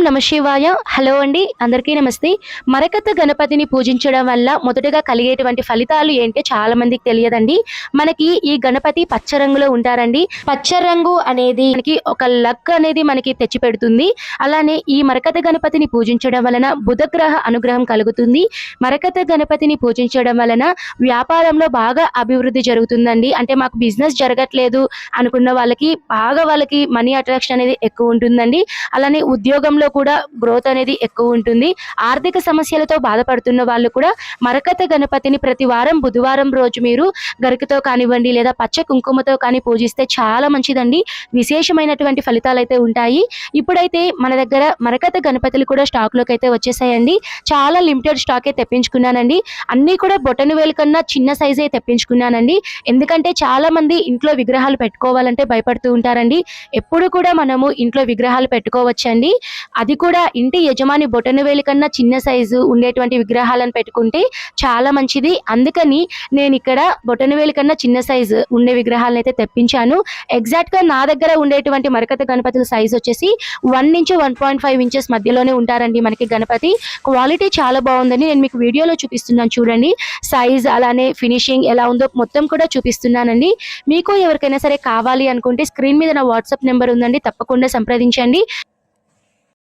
నమ శివాయ. హలో అండి, అందరికీ నమస్తే. మరకత గణపతిని పూజించడం వల్ల మొదటగా కలిగేటువంటి ఫలితాలు ఏంటో చాలా మందికి తెలియదండి. మనకి ఈ గణపతి పచ్చ రంగులో ఉంటారండి. పచ్చ రంగు అనేది మనకి ఒక లక్ అనేది మనకి తెచ్చి పెడుతుంది. అలానే ఈ మరకత గణపతిని పూజించడం వలన బుధగ్రహ అనుగ్రహం కలుగుతుంది. మరకత గణపతిని పూజించడం వలన వ్యాపారంలో బాగా అభివృద్ధి జరుగుతుందండి. అంటే మాకు బిజినెస్ జరగట్లేదు అనుకున్న వాళ్ళకి మనీ అట్రాక్షన్ అనేది ఎక్కువ ఉంటుందండి. అలానే ఉద్యోగంలో కూడా గ్రోత్ అనేది ఎక్కువ ఉంటుంది. ఆర్థిక సమస్యలతో బాధపడుతున్న వాళ్ళు కూడా మరకత గణపతిని ప్రతి వారం బుధవారం రోజు మీరు గరికతో కానివ్వండి లేదా పచ్చ కుంకుమతో కానీ పూజిస్తే చాలా మంచిదండి. విశేషమైనటువంటి ఫలితాలు అయితే ఉంటాయి. ఇప్పుడైతే మన దగ్గర మరకత గణపతులు కూడా స్టాక్లోకి అయితే వచ్చేసాయండి. చాలా లిమిటెడ్ స్టాకే తెప్పించుకున్నానండి. అన్నీ కూడా బొటను వేలు కన్నా చిన్న సైజే తెప్పించుకున్నానండి. ఎందుకంటే చాలా మంది ఇంట్లో విగ్రహాలు పెట్టుకోవాలంటే భయపడుతూ ఉంటారండి. ఎప్పుడు కూడా మనము ఇంట్లో విగ్రహాలు పెట్టుకోవచ్చండి. అది కూడా ఇంటి యజమాని బొటను వేలు కన్నా చిన్న సైజు ఉండేటువంటి విగ్రహాలను పెట్టుకుంటే చాలా మంచిది. అందుకని నేను ఇక్కడ బొటను వేలు కన్నా చిన్న సైజు ఉండే విగ్రహాలను అయితే తెప్పించాను. ఎగ్జాక్ట్ గా నా దగ్గర ఉండేటువంటి మరకత గణపతుల సైజ్ వచ్చేసి 1 నుంచి 1.5 ఇంచెస్ మధ్యలోనే ఉంటారండి. మనకి గణపతి క్వాలిటీ చాలా బాగుందని నేను మీకు వీడియోలో చూపిస్తున్నాను చూడండి. సైజ్ అలానే ఫినిషింగ్ ఎలా ఉందో మొత్తం కూడా చూపిస్తున్నానండి. మీకు ఎవరికైనా సరే కావాలి అనుకుంటే స్క్రీన్ మీద నా వాట్సాప్ నెంబర్ ఉందండి, తప్పకుండా సంప్రదించండి.